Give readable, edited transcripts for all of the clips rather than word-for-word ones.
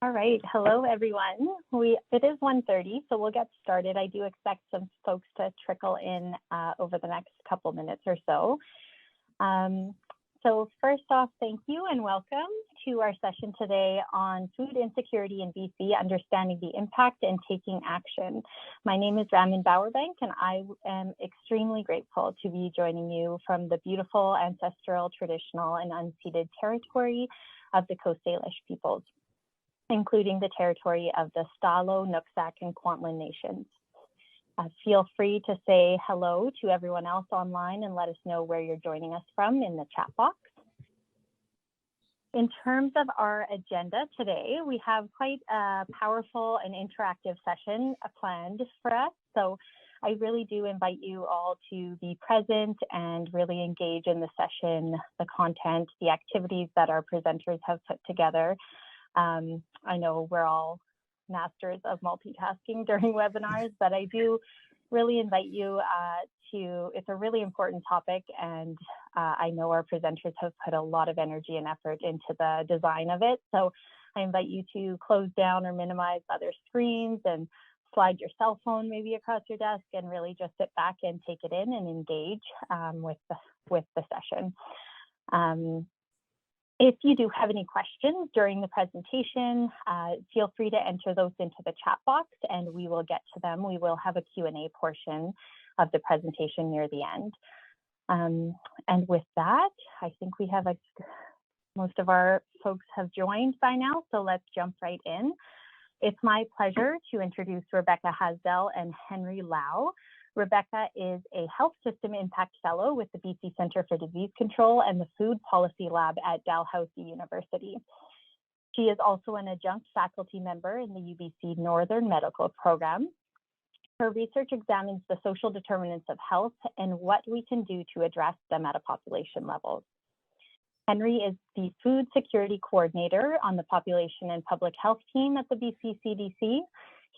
All right. Hello, everyone. It is 1:30, so we'll get started. I do expect some folks to trickle in over the next couple minutes or so. So first off, thank you and welcome to our session today on food insecurity in BC, understanding the impact and taking action. My name is Ramin Bowerbank, and I am extremely grateful to be joining you from the beautiful, ancestral, traditional, and unceded territory of the Coast Salish peoples, including the territory of the Stalo, Nooksack, and Kwantlen nations. Feel free to say hello to everyone else online and let us know where you're joining us from in the chat box. In terms of our agenda today, we have quite a powerful and interactive session planned for us. So I really do invite you all to be present and really engage in the session, the content, the activities that our presenters have put together. I know we're all masters of multitasking during webinars, but I do really invite you it's a really important topic, and I know our presenters have put a lot of energy and effort into the design of it. So I invite you to close down or minimize other screens and slide your cell phone maybe across your desk and really just sit back and take it in and engage with the session. If you do have any questions during the presentation, feel free to enter those into the chat box and we will get to them. We will have a Q&A portion of the presentation near the end. And with that, I think we have most of our folks have joined by now, so let's jump right in. It's my pleasure to introduce Rebecca Hasdell and Henry Lau. Rebecca is a Health System Impact Fellow with the BC Centre for Disease Control and the Food Policy Lab at Dalhousie University. She is also an adjunct faculty member in the UBC Northern Medical Program. Her research examines the social determinants of health and what we can do to address them at a population level. Henry is the Food Security Coordinator on the Population and Public Health team at the BC CDC.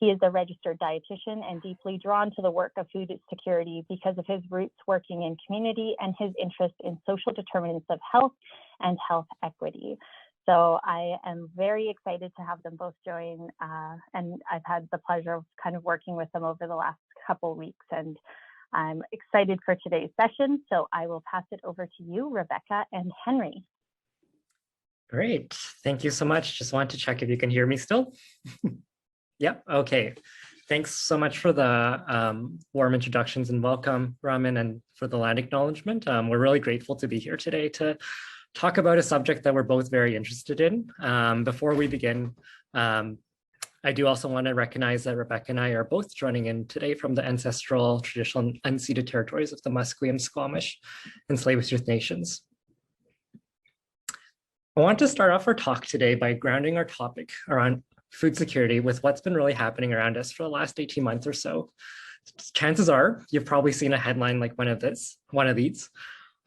He is a registered dietitian and deeply drawn to the work of food security because of his roots working in community and his interest in social determinants of health and health equity. So I am very excited to have them both join, and I've had the pleasure of kind of working with them over the last couple of weeks, and I'm excited for today's session. So I will pass it over to you, Rebecca and Henry. Great, thank you so much. Just wanted to check if you can hear me still. Yep, okay. Thanks so much for the warm introductions and welcome, Ramin, and for the land acknowledgement. We're really grateful to be here today to talk about a subject that we're both very interested in. Before we begin, I do also want to recognize that Rebecca and I are both joining in today from the ancestral, traditional, and unceded territories of the Musqueam, Squamish, and Tsleil-Waututh nations. I want to start off our talk today by grounding our topic around food security with what's been really happening around us for the last 18 months or so. Chances are you've probably seen a headline like one of these.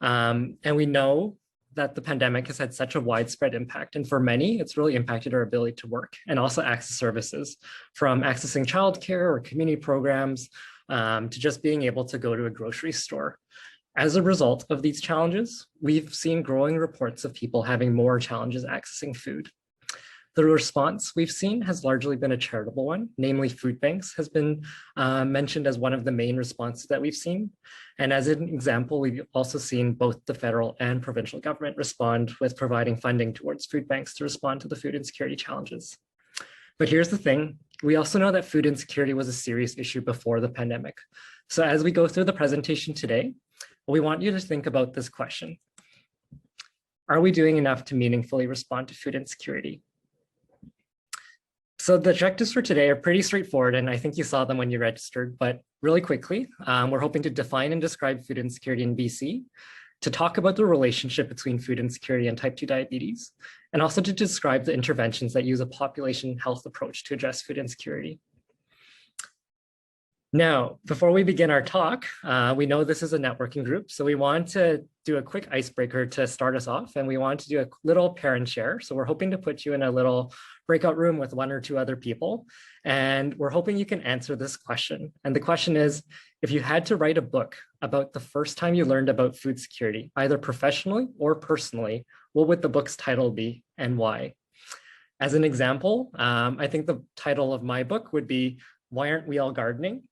And we know that the pandemic has had such a widespread impact. And for many, it's really impacted our ability to work and also access services, from accessing childcare or community programs to just being able to go to a grocery store. As a result of these challenges, we've seen growing reports of people having more challenges accessing food. The response we've seen has largely been a charitable one, namely food banks has been mentioned as one of the main responses that we've seen. And as an example, we've also seen both the federal and provincial government respond with providing funding towards food banks to respond to the food insecurity challenges. But here's the thing, we also know that food insecurity was a serious issue before the pandemic. So as we go through the presentation today, we want you to think about this question. Are we doing enough to meaningfully respond to food insecurity? So the objectives for today are pretty straightforward, and I think you saw them when you registered, but really quickly, we're hoping to define and describe food insecurity in BC, to talk about the relationship between food insecurity and type 2 diabetes, and also to describe the interventions that use a population health approach to address food insecurity. Now, before we begin our talk, we know this is a networking group, so we want to do a quick icebreaker to start us off, and we want to do a little pair and share. So we're hoping to put you in a little breakout room with 1 or 2 other people, and we're hoping you can answer this question. And the question is, if you had to write a book about the first time you learned about food security, either professionally or personally, what would the book's title be and why? As an example, I think the title of my book would be Why Aren't We All Gardening?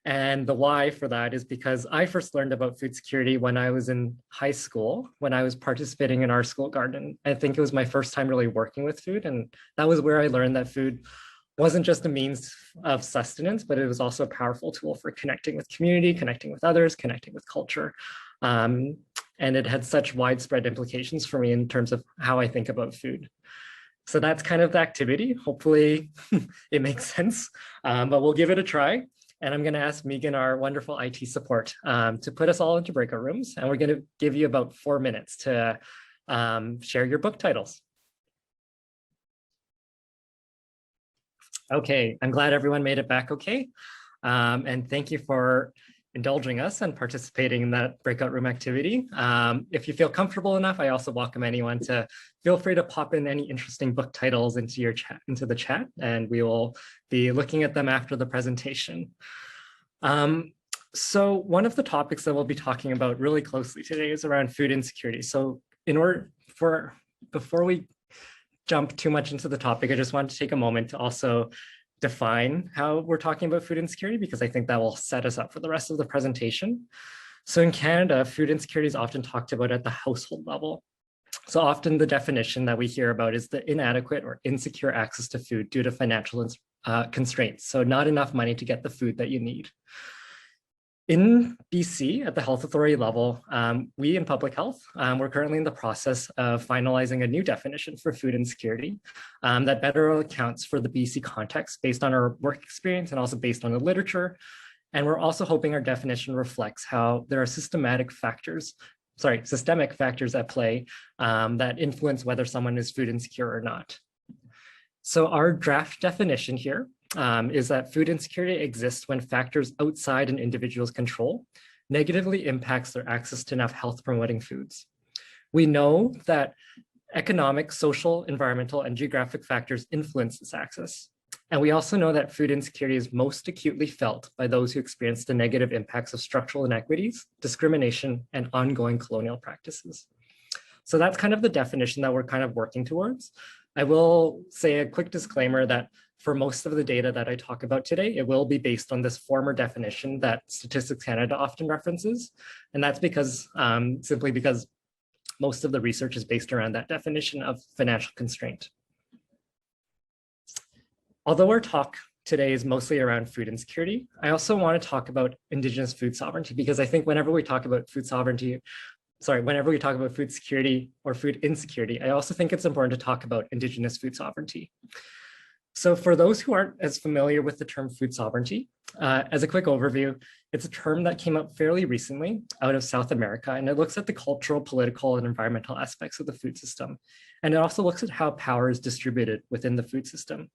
And the why for that is because I first learned about food security when I was in high school, when I was participating in our school garden. I think it was my first time really working with food. And that was where I learned that food wasn't just a means of sustenance, but it was also a powerful tool for connecting with community, connecting with others, connecting with culture. And it had such widespread implications for me in terms of how I think about food. So that's kind of the activity. Hopefully it makes sense, but we'll give it a try. And I'm going to ask Megan, our wonderful IT support, to put us all into breakout rooms. And we're going to give you about 4 minutes to share your book titles. Okay, I'm glad everyone made it back okay. And thank you for indulging us and participating in that breakout room activity. If you feel comfortable enough, I also welcome anyone to feel free to pop in any interesting book titles into your chat, into the chat, and we will be looking at them after the presentation. So one of the topics that we'll be talking about really closely today is around food insecurity. So before we jump too much into the topic, I just wanted to take a moment to also define how we're talking about food insecurity, because I think that will set us up for the rest of the presentation. So in Canada, food insecurity is often talked about at the household level. So often the definition that we hear about is the inadequate or insecure access to food due to financial constraints. So not enough money to get the food that you need. In BC, at the health authority level, we in public health, we're currently in the process of finalizing a new definition for food insecurity that better accounts for the BC context based on our work experience and also based on the literature. And we're also hoping our definition reflects how there are systemic factors at play that influence whether someone is food insecure or not. So our draft definition here is that food insecurity exists when factors outside an individual's control negatively impacts their access to enough health-promoting foods. We know that economic, social, environmental, and geographic factors influence this access. And we also know that food insecurity is most acutely felt by those who experience the negative impacts of structural inequities, discrimination, and ongoing colonial practices. So that's kind of the definition that we're kind of working towards. I will say a quick disclaimer that for most of the data that I talk about today, it will be based on this former definition that Statistics Canada often references. And that's because simply because most of the research is based around that definition of financial constraint. Although our talk today is mostly around food insecurity, I also want to talk about Indigenous food sovereignty, because I think whenever we talk about food security or food insecurity, I also think it's important to talk about Indigenous food sovereignty. So for those who aren't as familiar with the term food sovereignty, as a quick overview, it's a term that came up fairly recently out of South America, and it looks at the cultural, political, and environmental aspects of the food system. And it also looks at how power is distributed within the food system.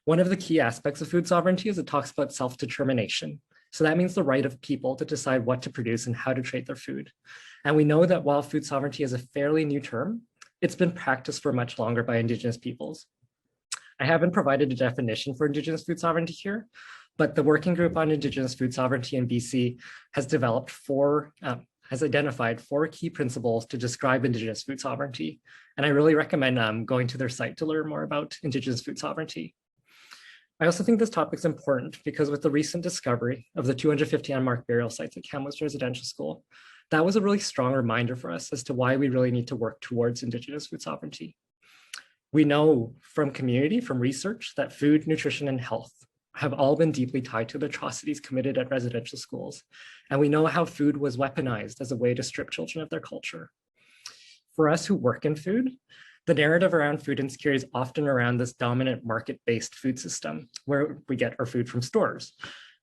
One of the key aspects of food sovereignty is it talks about self-determination. So that means the right of people to decide what to produce and how to trade their food. And we know that while food sovereignty is a fairly new term, it's been practiced for much longer by Indigenous peoples. I haven't provided a definition for Indigenous food sovereignty here, but the Working Group on Indigenous Food Sovereignty in BC has identified 4 key principles to describe Indigenous food sovereignty. And I really recommend going to their site to learn more about Indigenous food sovereignty. I also think this topic is important because with the recent discovery of the 250 unmarked burial sites at Kamloops Residential School, that was a really strong reminder for us as to why we really need to work towards Indigenous food sovereignty. We know from community, from research, that food, nutrition, and health have all been deeply tied to the atrocities committed at residential schools. And we know how food was weaponized as a way to strip children of their culture. For us who work in food, the narrative around food insecurity is often around this dominant market-based food system where we get our food from stores.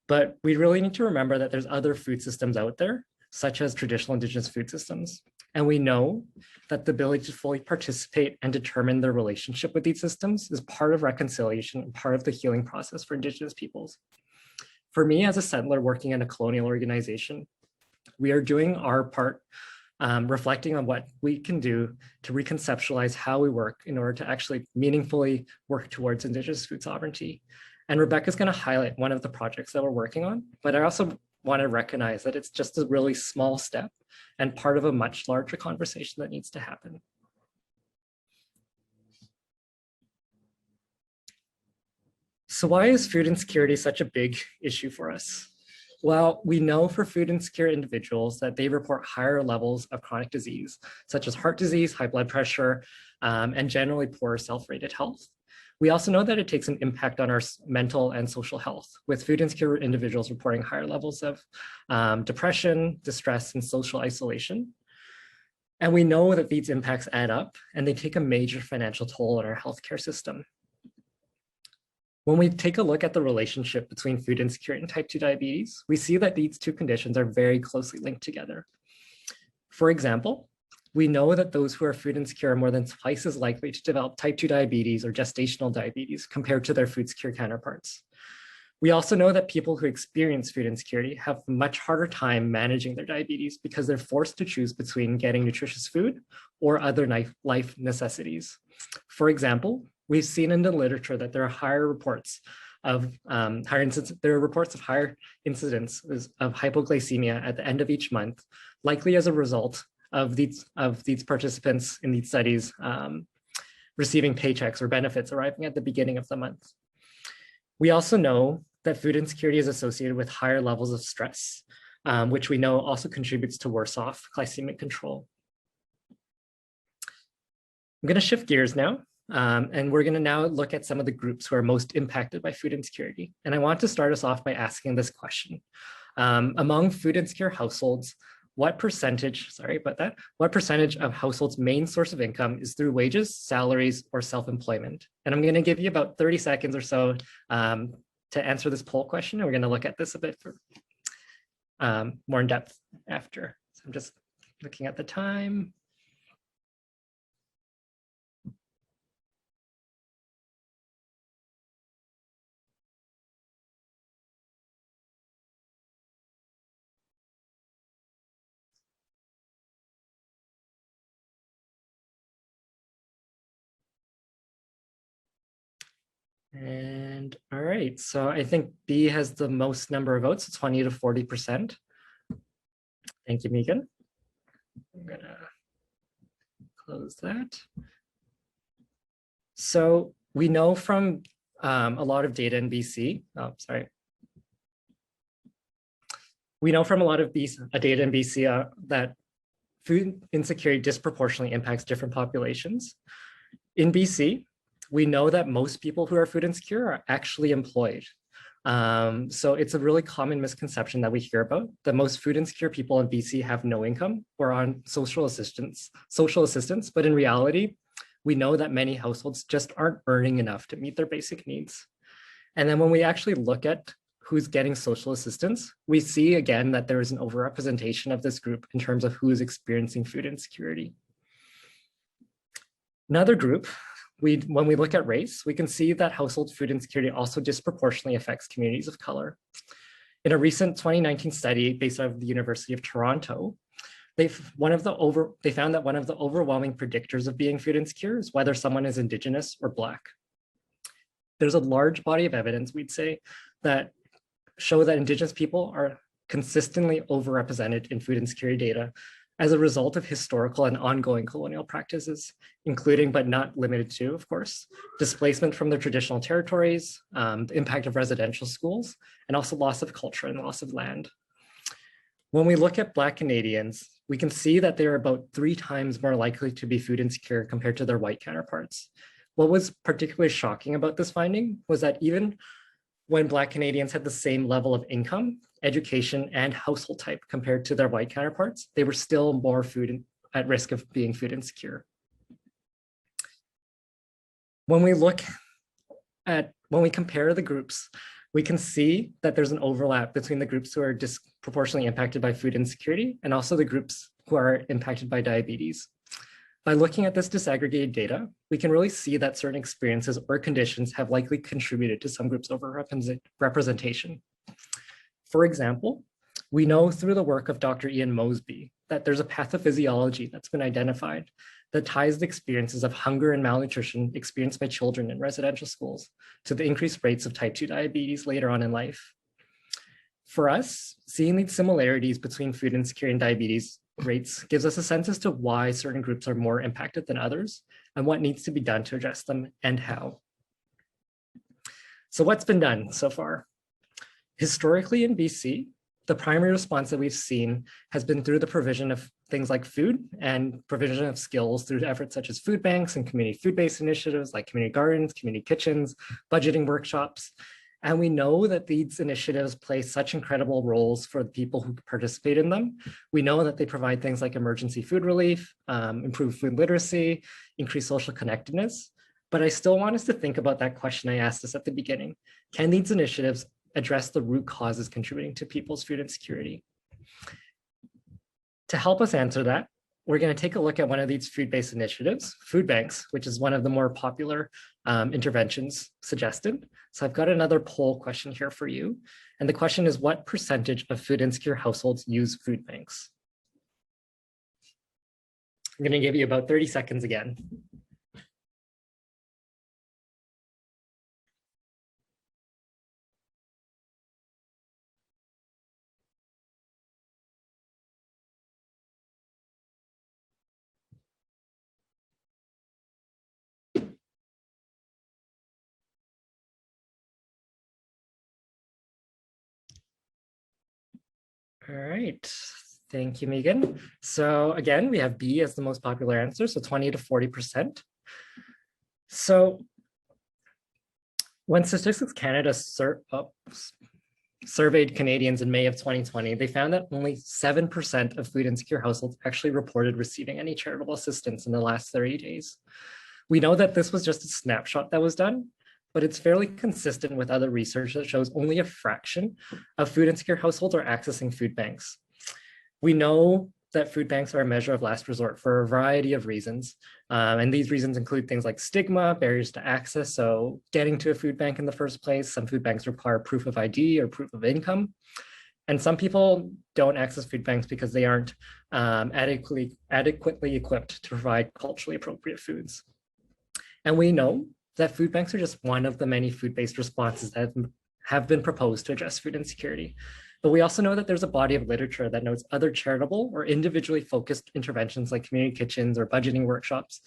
But we really need to remember that there's other food systems out there, such as traditional Indigenous food systems. And we know that the ability to fully participate and determine their relationship with these systems is part of reconciliation and part of the healing process for Indigenous peoples. For me, as a settler working in a colonial organization, we are doing our part, reflecting on what we can do to reconceptualize how we work in order to actually meaningfully work towards Indigenous food sovereignty. And Rebecca's going to highlight one of the projects that we're working on, but I also want to recognize that it's just a really small step and part of a much larger conversation that needs to happen. So why is food insecurity such a big issue for us? Well, we know for food insecure individuals that they report higher levels of chronic disease, such as heart disease, high blood pressure, and generally poor self-rated health. We also know that it takes an impact on our mental and social health, with food insecure individuals reporting higher levels of depression, distress, and social isolation. And we know that these impacts add up and they take a major financial toll on our healthcare system. When we take a look at the relationship between food insecurity and type 2 diabetes, we see that these two conditions are very closely linked together. For example, we know that those who are food insecure are more than twice as likely to develop type 2 diabetes or gestational diabetes compared to their food secure counterparts. We also know that people who experience food insecurity have a much harder time managing their diabetes because they're forced to choose between getting nutritious food or other life necessities. For example, we've seen in the literature that there are higher reports of higher incidence of hypoglycemia at the end of each month, likely as a result of these participants in these studies receiving paychecks or benefits arriving at the beginning of the month. We also know that food insecurity is associated with higher levels of stress, which we know also contributes to worse off glycemic control. I'm going to shift gears now, and we're going to now look at some of the groups who are most impacted by food insecurity. And I want to start us off by asking this question. Among food insecure households, what percentage of households' main source of income is through wages, salaries, or self-employment? And I'm going to give you about 30 seconds or so to answer this poll question. And we're going to look at this a bit more in depth after. So I'm just looking at the time. And all right, so I think B has the most number of votes, 20 to 40%. Thank you, Megan. I'm gonna close that. So we know from a lot of data in BC, We know from a lot of data in BC that food insecurity disproportionately impacts different populations. In BC, we know that most people who are food insecure are actually employed. So it's a really common misconception that we hear about that most food insecure people in BC have no income or on social assistance, but in reality, we know that many households just aren't earning enough to meet their basic needs. And then when we actually look at who's getting social assistance, we see again that there is an overrepresentation of this group in terms of who is experiencing food insecurity. Another group, when we look at race, we can see that household food insecurity also disproportionately affects communities of color. In a recent 2019 study based out of the University of Toronto, they found that one of the overwhelming predictors of being food insecure is whether someone is Indigenous or Black. There's a large body of evidence, we'd say, that show that Indigenous people are consistently overrepresented in food insecurity data as a result of historical and ongoing colonial practices, including but not limited to, of course, displacement from their traditional territories, the impact of residential schools, and also loss of culture and loss of land. When we look at Black Canadians, we can see that they are about 3 times more likely to be food insecure compared to their white counterparts. What was particularly shocking about this finding was that even when Black Canadians had the same level of income, education, and household type compared to their white counterparts, they were still more at risk of being food insecure. When we compare the groups, we can see that there's an overlap between the groups who are disproportionately impacted by food insecurity and also the groups who are impacted by diabetes. By looking at this disaggregated data, we can really see that certain experiences or conditions have likely contributed to some groups' overrepresentation. For example, we know through the work of Dr. Ian Mosby that there's a pathophysiology that's been identified that ties the experiences of hunger and malnutrition experienced by children in residential schools to the increased rates of type 2 diabetes later on in life. For us, seeing these similarities between food insecurity and diabetes rates gives us a sense as to why certain groups are more impacted than others and what needs to be done to address them and how. So what's been done so far? Historically in BC, the primary response that we've seen has been through the provision of things like food and provision of skills through efforts such as food banks and community food-based initiatives like community gardens, community kitchens, budgeting workshops. And we know that these initiatives play such incredible roles for the people who participate in them. We know that they provide things like emergency food relief, improved food literacy, increased social connectedness. But I still want us to think about that question I asked us at the beginning. Can these initiatives address the root causes contributing to people's food insecurity? To help us answer that, we're going to take a look at one of these food-based initiatives, food banks, which is one of the more popular interventions suggested. So I've got another poll question here for you. And the question is, what percentage of food insecure households use food banks? I'm going to give you about 30 seconds again. All right, thank you, Megan. So again, we have B as the most popular answer, so 20 to 40%. So when Statistics Canada surveyed Canadians in May of 2020, they found that only 7% of food insecure households actually reported receiving any charitable assistance in the last 30 days. We know that this was just a snapshot that was done, but it's fairly consistent with other research that shows only a fraction of food insecure households are accessing food banks. We know that food banks are a measure of last resort for a variety of reasons. And these reasons include things like stigma, barriers to access. So getting to a food bank in the first place, some food banks require proof of ID or proof of income. And some people don't access food banks because they aren't adequately equipped to provide culturally appropriate foods. And we know that food banks are just one of the many food-based responses that have been proposed to address food insecurity. But we also know that there's a body of literature that notes other charitable or individually focused interventions like community kitchens or budgeting workshops.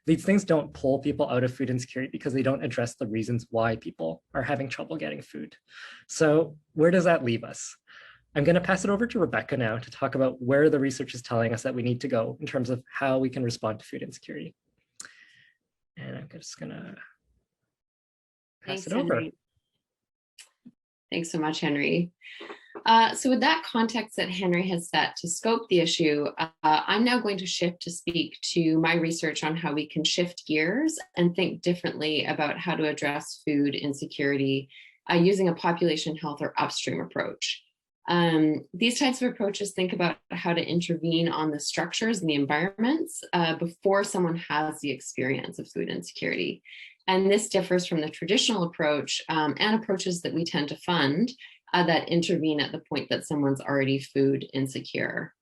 These things don't pull people out of food insecurity because they don't address the reasons why people are having trouble getting food. So where does that leave us? I'm going to pass it over to Rebecca now to talk about where the research is telling us that we need to go in terms of how we can respond to food insecurity. And I'm just going to pass it over. Henry. Thanks so much, Henry. So with that context that Henry has set to scope the issue, I'm now going to shift to speak to my research on how we can shift gears and think differently about how to address food insecurity using a population health or upstream approach. These types of approaches think about how to intervene on the structures and the environments before someone has the experience of food insecurity. And this differs from the traditional approach and approaches that we tend to fund that intervene at the point that someone's already food insecure.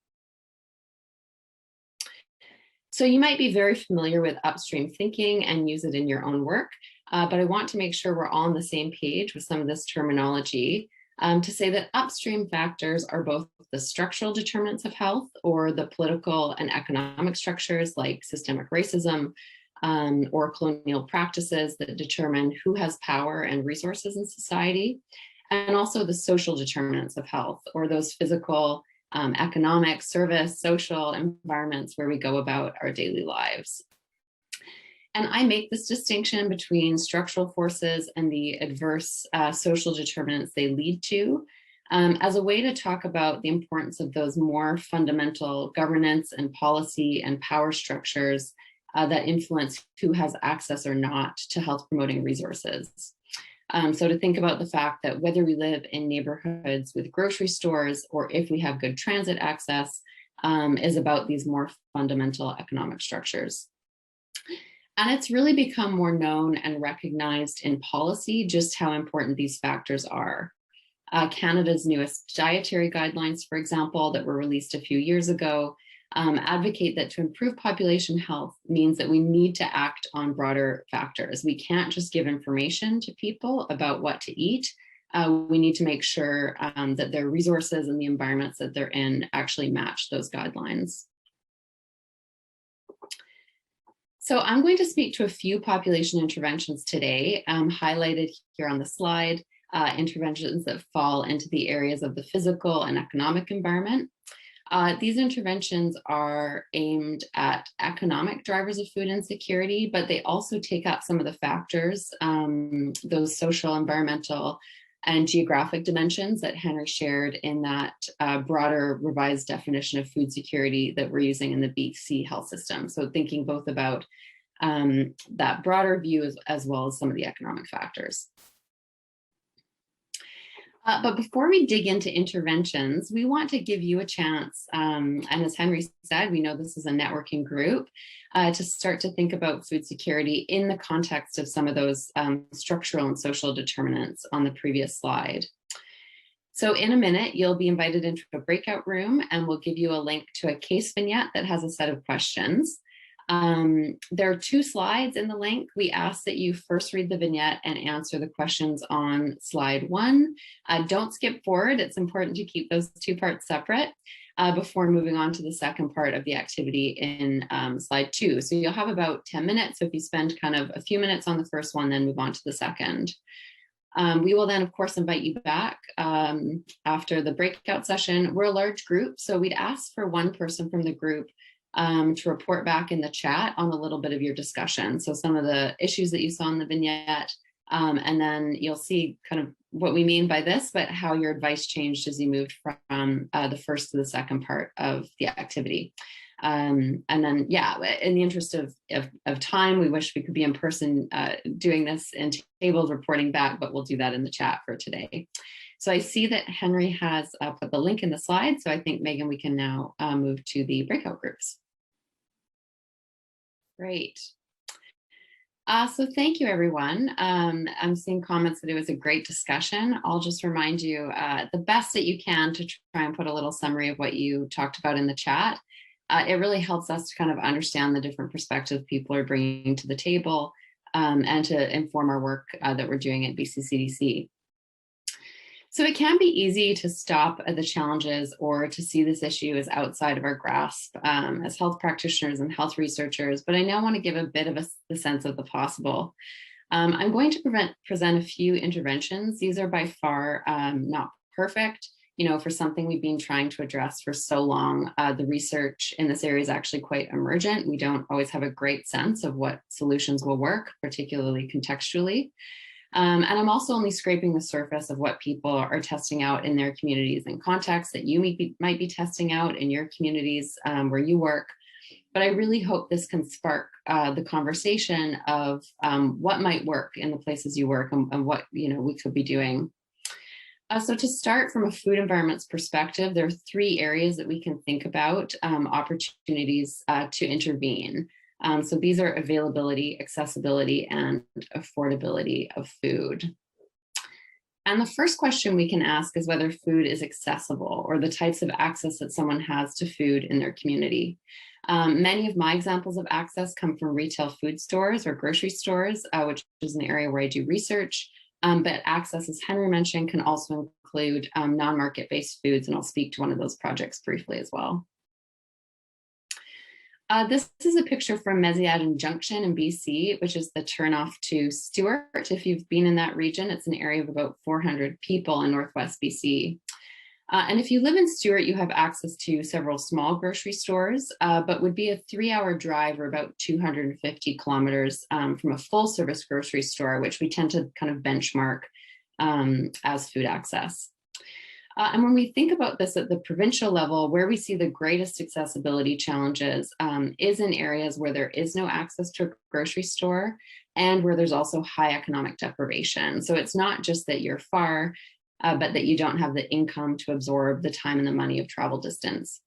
So you might be very familiar with upstream thinking and use it in your own work, but I want to make sure we're all on the same page with some of this terminology to say that upstream factors are both the structural determinants of health or the political and economic structures like systemic racism or colonial practices that determine who has power and resources in society, and also the social determinants of health or those physical, economic, service, social environments where we go about our daily lives. And I make this distinction between structural forces and the adverse social determinants they lead to as a way to talk about the importance of those more fundamental governance and policy and power structures that influence who has access or not to health promoting resources. So to think about the fact that whether we live in neighborhoods with grocery stores or if we have good transit access is about these more fundamental economic structures. And it's really become more known and recognized in policy just how important these factors are. Canada's newest dietary guidelines, for example, that were released a few years ago, advocate that to improve population health means that we need to act on broader factors. We can't just give information to people about what to eat. We need to make sure that their resources and the environments that they're in actually match those guidelines. So I'm going to speak to a few population interventions today, highlighted here on the slide, interventions that fall into the areas of the physical and economic environment. These interventions are aimed at economic drivers of food insecurity, but they also take up some of the factors, those social, environmental, and geographic dimensions that Henry shared in that broader revised definition of food security that we're using in the BC health system. So thinking both about that broader view as well as some of the economic factors. But before we dig into interventions, we want to give you a chance, and as Henry said, we know this is a networking group, to start to think about food security in the context of some of those structural and social determinants on the previous slide. So in a minute, you'll be invited into a breakout room and we'll give you a link to a case vignette that has a set of questions. There are 2 slides in the link. We ask that you first read the vignette and answer the questions on slide 1. Don't skip forward. It's important to keep those 2 parts separate before moving on to the second part of the activity in slide 2. So you'll have about 10 minutes. So if you spend kind of a few minutes on the first one, then move on to the second. We will then, of course, invite you back after the breakout session. We're a large group, so we'd ask for one person from the group to report back in the chat on a little bit of your discussion. So some of the issues that you saw in the vignette, and then you'll see kind of what we mean by this, but how your advice changed as you moved from the first to the second part of the activity. And then, yeah, in the interest of time, we wish we could be in person doing this and tables reporting back, but we'll do that in the chat for today. So I see that Henry has put the link in the slide. So I think, Megan, we can now move to the breakout groups. Great. So thank you, everyone. I'm seeing comments that it was a great discussion. I'll just remind you the best that you can to try and put a little summary of what you talked about in the chat. It really helps us to kind of understand the different perspectives people are bringing to the table and to inform our work that we're doing at BCCDC. So it can be easy to stop at the challenges or to see this issue as outside of our grasp as health practitioners and health researchers, but I now want to give a bit of the sense of the possible. I'm going to present a few interventions. These are by far not perfect. You know, for something we've been trying to address for so long, the research in this area is actually quite emergent. We don't always have a great sense of what solutions will work, particularly contextually. And I'm also only scraping the surface of what people are testing out in their communities and contexts that you might be testing out in your communities where you work. But I really hope this can spark the conversation of what might work in the places you work and what we could be doing. So to start from a food environments perspective, there are 3 areas that we can think about opportunities to intervene. So these are availability, accessibility, and affordability of food. And the first question we can ask is whether food is accessible or the types of access that someone has to food in their community. Many of my examples of access come from retail food stores or grocery stores, which is an area where I do research. But access, as Henry mentioned, can also include non-market-based foods, and I'll speak to one of those projects briefly as well. This is a picture from Mesiadin Junction in BC, which is the turnoff to Stewart. If you've been in that region, it's an area of about 400 people in Northwest BC. And if you live in Stewart, you have access to several small grocery stores, but would be a 3-hour drive or about 250 kilometers from a full service grocery store, which we tend to kind of benchmark as food access. And when we think about this at the provincial level, where we see the greatest accessibility challenges is in areas where there is no access to a grocery store and where there's also high economic deprivation. So it's not just that you're far, but that you don't have the income to absorb the time and the money of travel distance.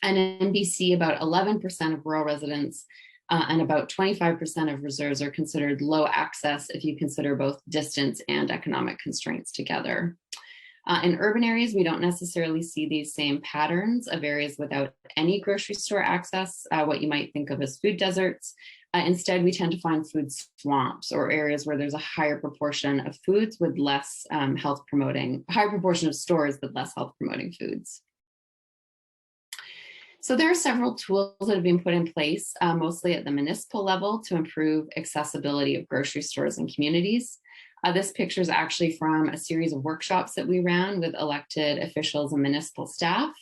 And in BC, about 11% of rural residents and about 25% of reserves are considered low access if you consider both distance and economic constraints together. In urban areas, we don't necessarily see these same patterns of areas without any grocery store access, what you might think of as food deserts. Instead, we tend to find food swamps or areas where there's a higher proportion of foods with less higher proportion of stores with less health promoting foods. So there are several tools that have been put in place, mostly at the municipal level, to improve accessibility of grocery stores and communities. This picture is actually from a series of workshops that we ran with elected officials and municipal staff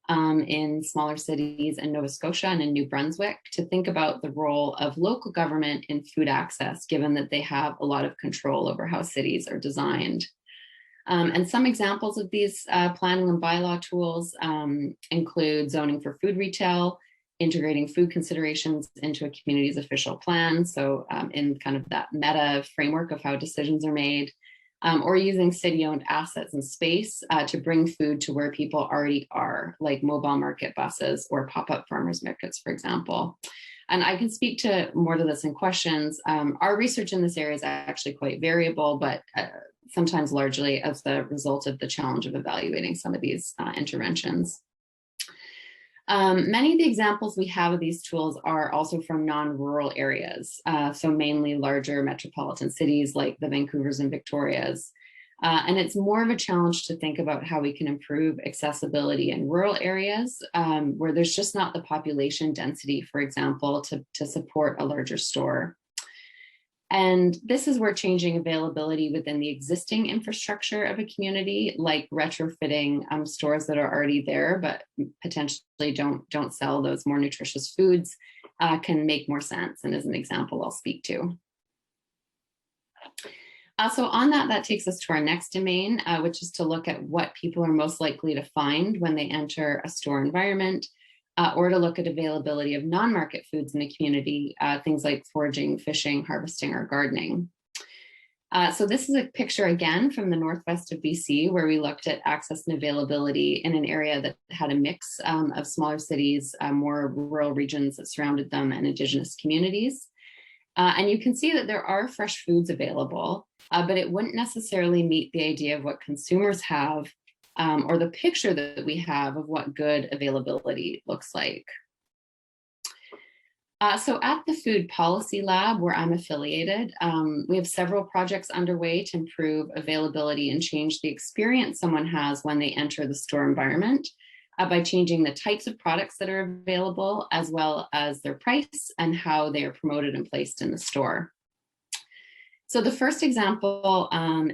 in smaller cities in Nova Scotia and in New Brunswick to think about the role of local government in food access, given that they have a lot of control over how cities are designed. And some examples of these planning and bylaw tools include zoning for food retail, integrating food considerations into a community's official plan, so in kind of that meta framework of how decisions are made, or using city-owned assets and space to bring food to where people already are, like mobile market buses or pop-up farmers markets, for example. And I can speak to more to this in questions. Our research in this area is actually quite variable, but sometimes largely as the result of the challenge of evaluating some of these interventions. Many of the examples we have of these tools are also from non-rural areas, so mainly larger metropolitan cities like the Vancouvers and Victorias. And it's more of a challenge to think about how we can improve accessibility in rural areas where there's just not the population density, for example, to support a larger store. And this is where changing availability within the existing infrastructure of a community, like retrofitting stores that are already there, but potentially don't sell those more nutritious foods, can make more sense. And as an example, I'll speak to. So on that takes us to our next domain, which is to look at what people are most likely to find when they enter a store environment, or to look at availability of non-market foods in the community, things like foraging, fishing, harvesting, or gardening. So this is a picture again from the northwest of BC, where we looked at access and availability in an area that had a mix of smaller cities, more rural regions that surrounded them, and Indigenous communities. And you can see that there are fresh foods available, but it wouldn't necessarily meet the idea of what consumers have or the picture that we have of what good availability looks like. So at the Food Policy Lab, where I'm affiliated, we have several projects underway to improve availability and change the experience someone has when they enter the store environment by changing the types of products that are available, as well as their price and how they are promoted and placed in the store. So the first example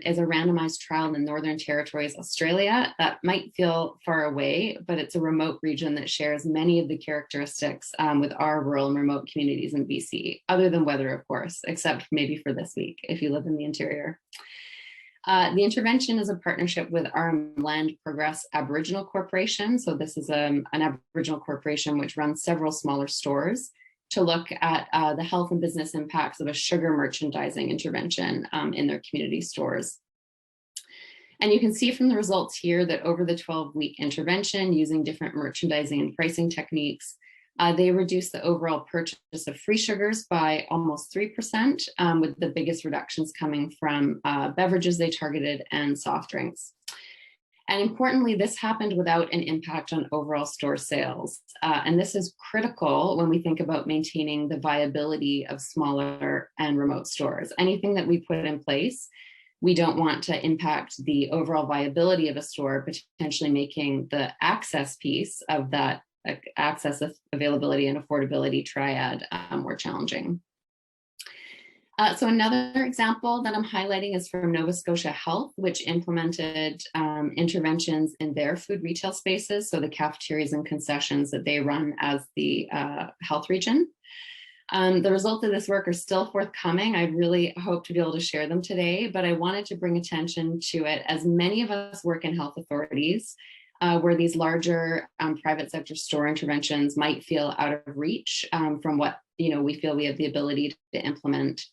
is a randomized trial in the Northern Territories, Australia. That might feel far away, but it's a remote region that shares many of the characteristics with our rural and remote communities in BC, other than weather, of course, except maybe for this week, if you live in the interior. The intervention is a partnership with Land Progress Aboriginal Corporation. So this is an Aboriginal corporation which runs several smaller stores to look at the health and business impacts of a sugar merchandising intervention in their community stores. And you can see from the results here that over the 12-week intervention, using different merchandising and pricing techniques, they reduced the overall purchase of free sugars by almost 3%, with the biggest reductions coming from beverages they targeted and soft drinks. And importantly, this happened without an impact on overall store sales. And this is critical when we think about maintaining the viability of smaller and remote stores. Anything that we put in place, we don't want to impact the overall viability of a store, potentially making the access piece of that access, availability, and affordability triad more challenging. So another example that I'm highlighting is from Nova Scotia Health, which implemented interventions in their food retail spaces, so the cafeterias and concessions that they run as the health region. The results of this work are still forthcoming. I really hope to be able to share them today, but I wanted to bring attention to it as many of us work in health authorities where these larger private sector store interventions might feel out of reach from what we feel we have the ability to implement.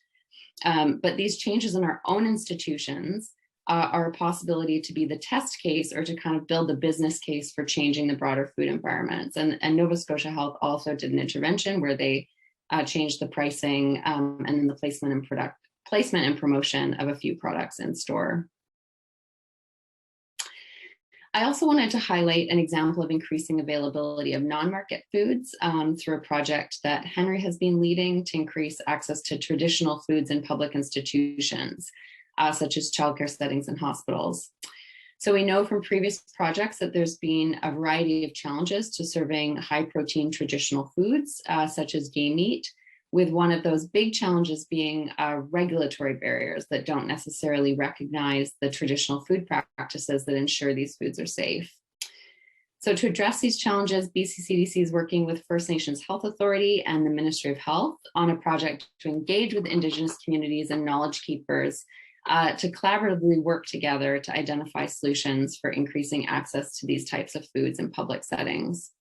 But these changes in our own institutions are a possibility to be the test case or to kind of build the business case for changing the broader food environments. And Nova Scotia Health also did an intervention where they changed the pricing and then the placement and promotion of a few products in store. I also wanted to highlight an example of increasing availability of non-market foods through a project that Henry has been leading to increase access to traditional foods in public institutions, such as childcare settings and hospitals. So we know from previous projects that there's been a variety of challenges to serving high protein traditional foods, such as game meat, with one of those big challenges being regulatory barriers that don't necessarily recognize the traditional food practices that ensure these foods are safe. So to address these challenges, BC-CDC is working with First Nations Health Authority and the Ministry of Health on a project to engage with Indigenous communities and knowledge keepers to collaboratively work together to identify solutions for increasing access to these types of foods in public settings.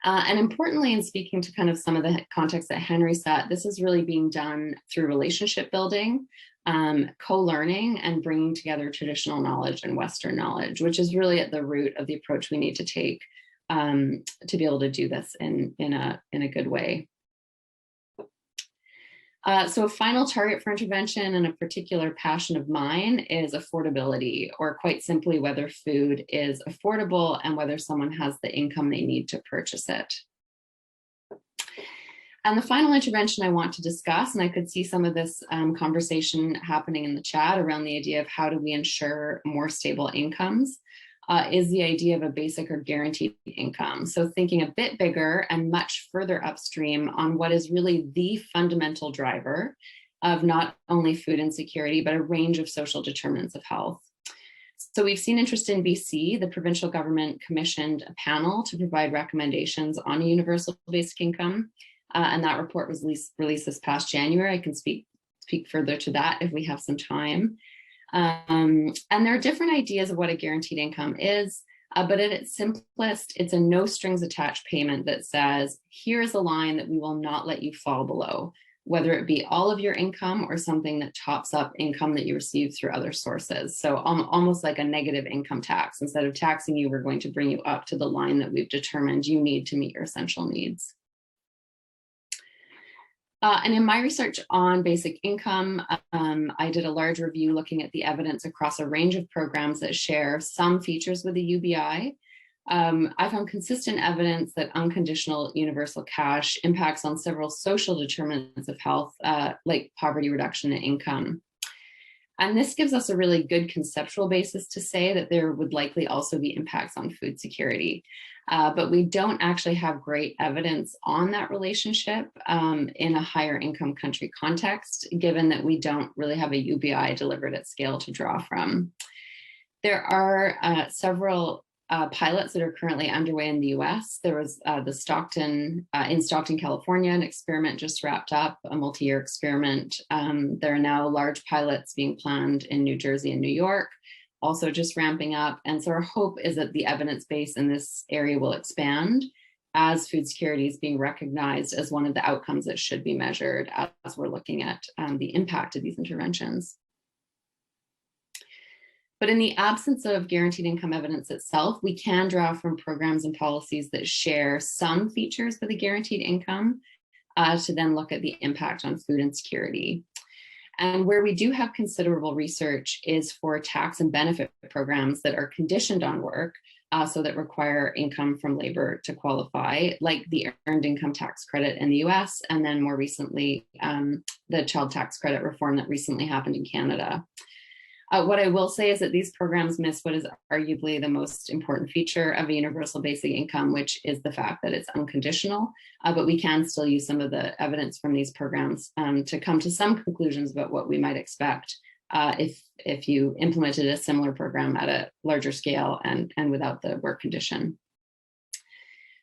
And importantly, in speaking to kind of some of the context that Henry set, this is really being done through relationship building, co-learning, and bringing together traditional knowledge and Western knowledge, which is really at the root of the approach we need to take to be able to do this in a good way. So a final target for intervention and a particular passion of mine is affordability, or quite simply whether food is affordable and whether someone has the income they need to purchase it. And the final intervention I want to discuss, and I could see some of this conversation happening in the chat around the idea of how do we ensure more stable incomes, is the idea of a basic or guaranteed income. So thinking a bit bigger and much further upstream on what is really the fundamental driver of not only food insecurity, but a range of social determinants of health. So we've seen interest in BC. The provincial government commissioned a panel to provide recommendations on a universal basic income. And that report was released this past January. I can speak further to that if we have some time. And there are different ideas of what a guaranteed income is, but at its simplest, it's a no strings attached payment that says, here's a line that we will not let you fall below, whether it be all of your income or something that tops up income that you receive through other sources. So almost like a negative income tax. Instead of taxing you, we're going to bring you up to the line that we've determined you need to meet your essential needs. And in my research on basic income, I did a large review looking at the evidence across a range of programs that share some features with the UBI. I found consistent evidence that unconditional universal cash impacts on several social determinants of health, like poverty reduction and income. And this gives us a really good conceptual basis to say that there would likely also be impacts on food security. But we don't actually have great evidence on that relationship in a higher income country context, given that we don't really have a UBI delivered at scale to draw from. There are several pilots that are currently underway in the US. There was in Stockton, California, an experiment just wrapped up, a multi-year experiment. There are now large pilots being planned in New Jersey and New York, also just ramping up. And so our hope is that the evidence base in this area will expand as food security is being recognized as one of the outcomes that should be measured as we're looking at the impact of these interventions. But in the absence of guaranteed income evidence itself, we can draw from programs and policies that share some features with a guaranteed income to then look at the impact on food insecurity. And where we do have considerable research is for tax and benefit programs that are conditioned on work, so that require income from labor to qualify, like the Earned Income Tax Credit in the US, and then more recently, the Child Tax Credit reform that recently happened in Canada. What I will say is that these programs miss what is arguably the most important feature of a universal basic income, which is the fact that it's unconditional, but we can still use some of the evidence from these programs to come to some conclusions about what we might expect if you implemented a similar program at a larger scale and without the work condition.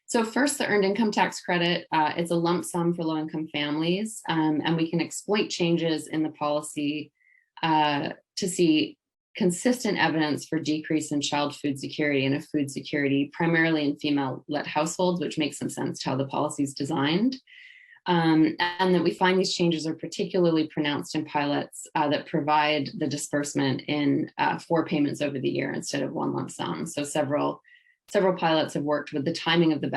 So first, the Earned Income Tax Credit, it's a lump sum for low-income families, and we can exploit changes in the policy to see consistent evidence for decrease in child food security and of food security, primarily in female-led households, which makes some sense to how the policy is designed. And that we find these changes are particularly pronounced in pilots that provide the disbursement in 4 payments over the year instead of one lump sum. So several pilots have worked with the timing of the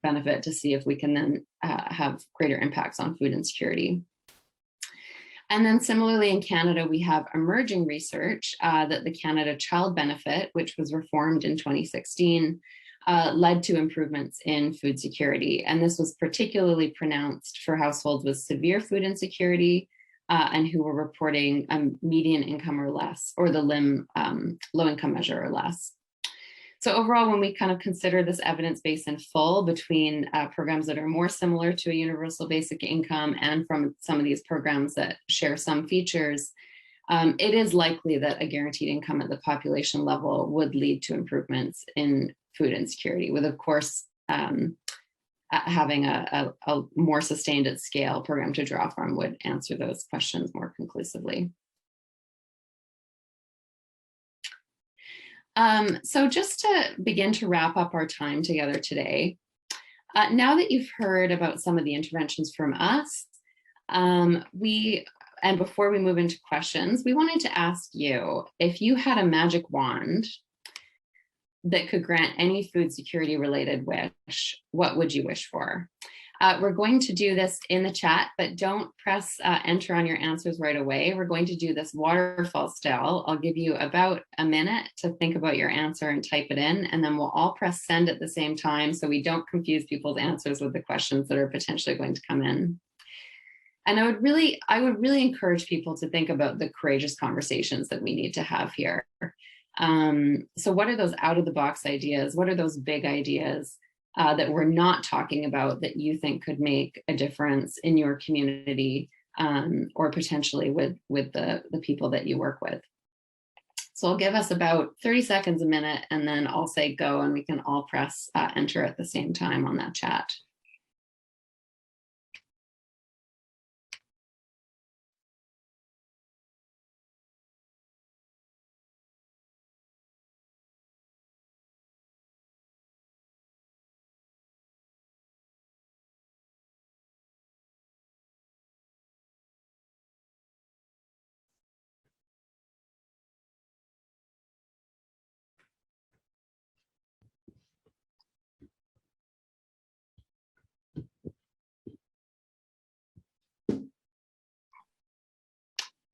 benefit to see if we can then have greater impacts on food insecurity. And then similarly in Canada, we have emerging research that the Canada Child Benefit, which was reformed in 2016, led to improvements in food security. And this was particularly pronounced for households with severe food insecurity, and who were reporting a median income or less, or the LIM low income measure or less. So overall, when we kind of consider this evidence base in full between programs that are more similar to a universal basic income and from some of these programs that share some features, it is likely that a guaranteed income at the population level would lead to improvements in food insecurity, with, of course, having a more sustained at scale program to draw from would answer those questions more conclusively. So just to begin to wrap up our time together today, now that you've heard about some of the interventions from us, and before we move into questions, we wanted to ask you, if you had a magic wand that could grant any food security related wish, what would you wish for? We're going to do this in the chat, but don't press enter on your answers right away. We're going to do this waterfall style. I'll give you about a minute to think about your answer and type it in, and then we'll all press send at the same time so we don't confuse people's answers with the questions that are potentially going to come in. And I would really encourage people to think about the courageous conversations that we need to have here. So what are those out of the box ideas? What are those big ideas that we're not talking about that you think could make a difference in your community, or potentially with the people that you work with? So I'll give us about 30 seconds, a minute, and then I'll say go, and we can all press enter at the same time on that chat.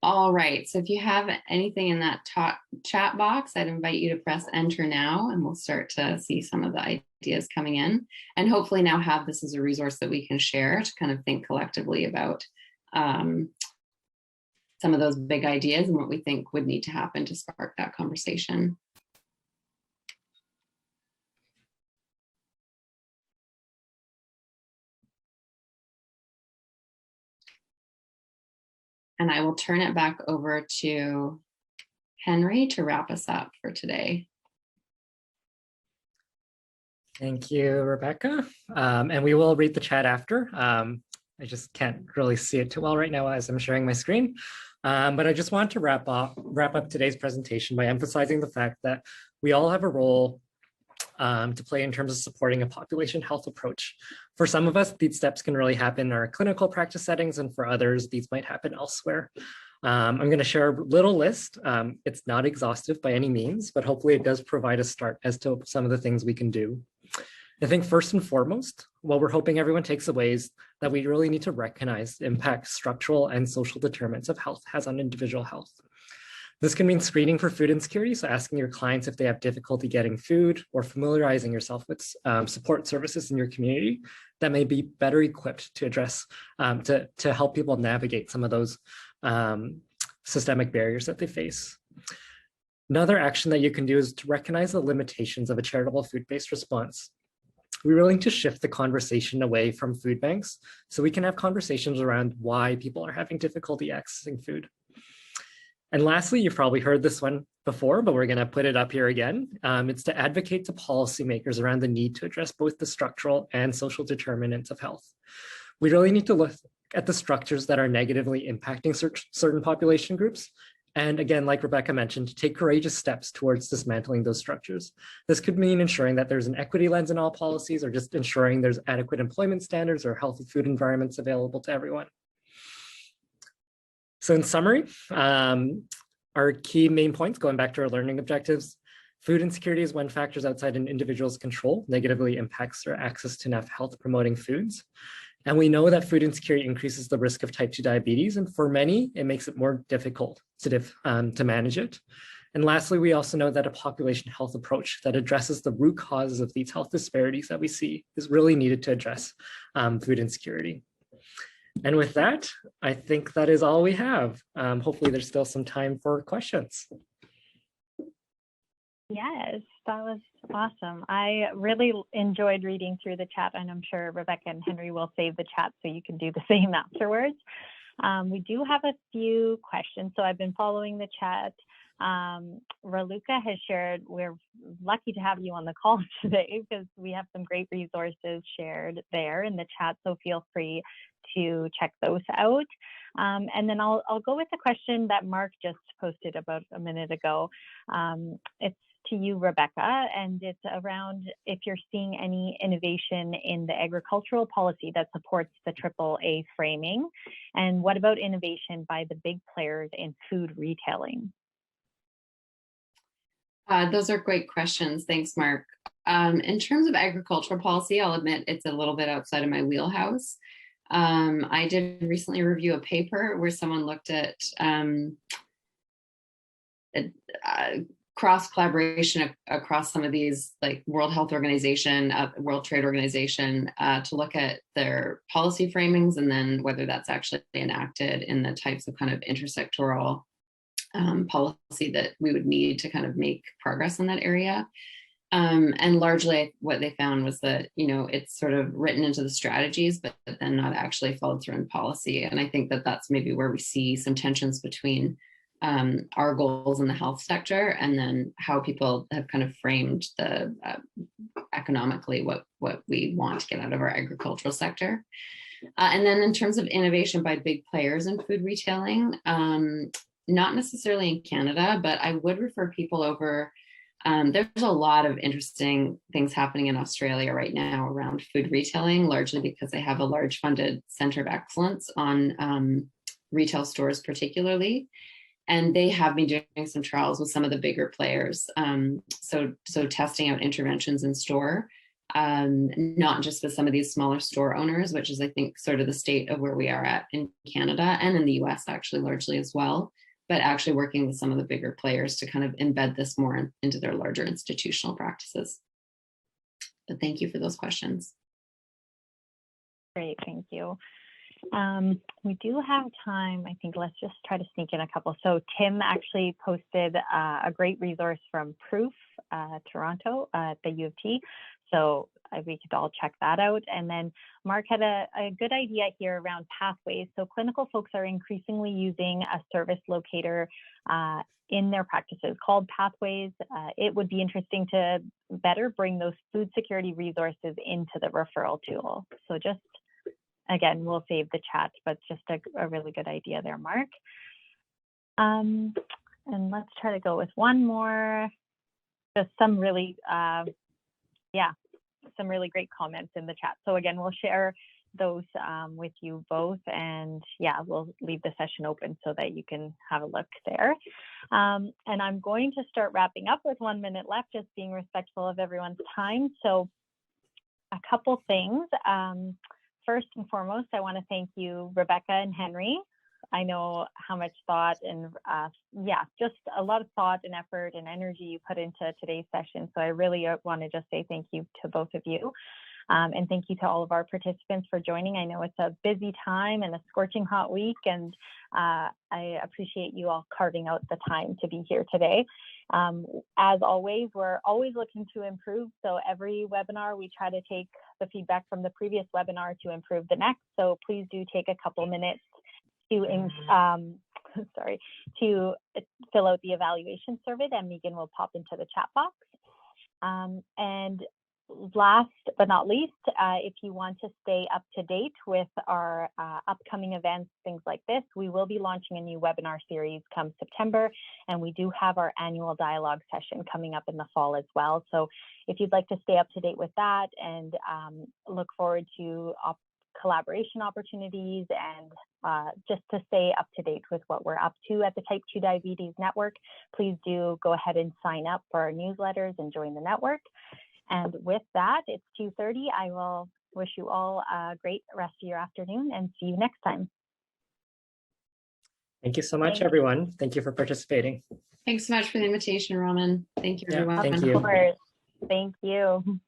All right, so if you have anything in that chat box, I'd invite you to press enter now, and we'll start to see some of the ideas coming in, and hopefully now have this as a resource that we can share to kind of think collectively about some of those big ideas and what we think would need to happen to spark that conversation. And I will turn it back over to Henry to wrap us up for today. Thank you, Rebecca. And we will read the chat after. I just can't really see it too well right now as I'm sharing my screen. But I just want to wrap up today's presentation by emphasizing the fact that we all have a role to play in terms of supporting a population health approach. For some of us, these steps can really happen in our clinical practice settings, and for others, these might happen elsewhere. I'm going to share a little list. It's not exhaustive by any means, but hopefully it does provide a start as to some of the things we can do. I think first and foremost, what we're hoping everyone takes away is that we really need to recognize the impact structural and social determinants of health has on individual health. This can mean screening for food insecurity, so asking your clients if they have difficulty getting food, or familiarizing yourself with support services in your community that may be better equipped to address, to help people navigate some of those systemic barriers that they face. Another action that you can do is to recognize the limitations of a charitable food-based response. We really need to shift the conversation away from food banks so we can have conversations around why people are having difficulty accessing food. And lastly, you've probably heard this one before, but we're going to put it up here again. It's to advocate to policymakers around the need to address both the structural and social determinants of health. We really need to look at the structures that are negatively impacting certain population groups. And again, like Rebecca mentioned, to take courageous steps towards dismantling those structures. This could mean ensuring that there's an equity lens in all policies, or just ensuring there's adequate employment standards or healthy food environments available to everyone. So in summary, our key main points, going back to our learning objectives, food insecurity is when factors outside an individual's control negatively impacts their access to enough health promoting foods. And we know that food insecurity increases the risk of type 2 diabetes, and for many, it makes it more difficult to manage it. And lastly, we also know that a population health approach that addresses the root causes of these health disparities that we see is really needed to address food insecurity. And with that, I think that is all we have. Hopefully there's still some time for questions. Yes, that was awesome. I really enjoyed reading through the chat, and I'm sure Rebecca and Henry will save the chat so you can do the same afterwards. We do have a few questions, so I've been following the chat. Raluca has shared, we're lucky to have you on the call today because we have some great resources shared there in the chat, so feel free to check those out. And then I'll go with the question that Mark just posted about a minute ago. It's to you, Rebecca, and it's around if you're seeing any innovation in the agricultural policy that supports the AAA framing, and what about innovation by the big players in food retailing? Those are great questions. Thanks, Mark. In terms of agricultural policy, I'll admit it's a little bit outside of my wheelhouse. I did recently review a paper where someone looked at cross collaboration across some of these, like World Health Organization, World Trade Organization, to look at their policy framings and then whether that's actually enacted in the types of kind of intersectoral policy that we would need to kind of make progress in that area. And largely what they found was that, it's sort of written into the strategies, but then not actually followed through in policy. And I think that that's maybe where we see some tensions between our goals in the health sector and then how people have kind of framed the economically what we want to get out of our agricultural sector. And then in terms of innovation by big players in food retailing, not necessarily in Canada, but I would refer people over. There's a lot of interesting things happening in Australia right now around food retailing, largely because they have a large funded center of excellence on retail stores particularly. And they have been doing some trials with some of the bigger players. So testing out interventions in store, not just with some of these smaller store owners, which is, I think, sort of the state of where we are at in Canada and in the US actually largely as well, but actually working with some of the bigger players to kind of embed this more into their larger institutional practices. But thank you for those questions. Great, thank you. We do have time. I think let's just try to sneak in a couple. So Tim actually posted a great resource from Proof Toronto at the U of T. So we could all check that out. And then Mark had a good idea here around pathways. So clinical folks are increasingly using a service locator in their practices called Pathways. It would be interesting to better bring those food security resources into the referral tool. So just, again, we'll save the chat, but just a really good idea there, Mark. And let's try to go with one more. Just some really, some really great comments in the chat. So again, we'll share those with you both, and we'll leave the session open so that you can have a look there. And I'm going to start wrapping up with 1 minute left, just being respectful of everyone's time. So a couple things. First and foremost, I want to thank you, Rebecca and Henry. I know how much thought and just a lot of thought and effort and energy you put into today's session. So I really want to just say thank you to both of you. And thank you to all of our participants for joining. I know it's a busy time and a scorching hot week, and I appreciate you all carving out the time to be here today. As always, we're always looking to improve. So every webinar, we try to take the feedback from the previous webinar to improve the next. So please do take a couple minutes to to fill out the evaluation survey that Megan will pop into the chat box. And last but not least, if you want to stay up to date with our upcoming events, things like this, we will be launching a new webinar series come September, and we do have our annual dialogue session coming up in the fall as well. So if you'd like to stay up to date with that and look forward to collaboration opportunities and just to stay up to date with what we're up to at the Type 2 Diabetes Network, please do go ahead and sign up for our newsletters and join the network. And with that, it's 2:30. I will wish you all a great rest of your afternoon and see you next time. Thank you so much, everyone. Thank you for participating. Thanks so much for the invitation, Roman. Thank you, everyone. Thank you. Of course. Thank you.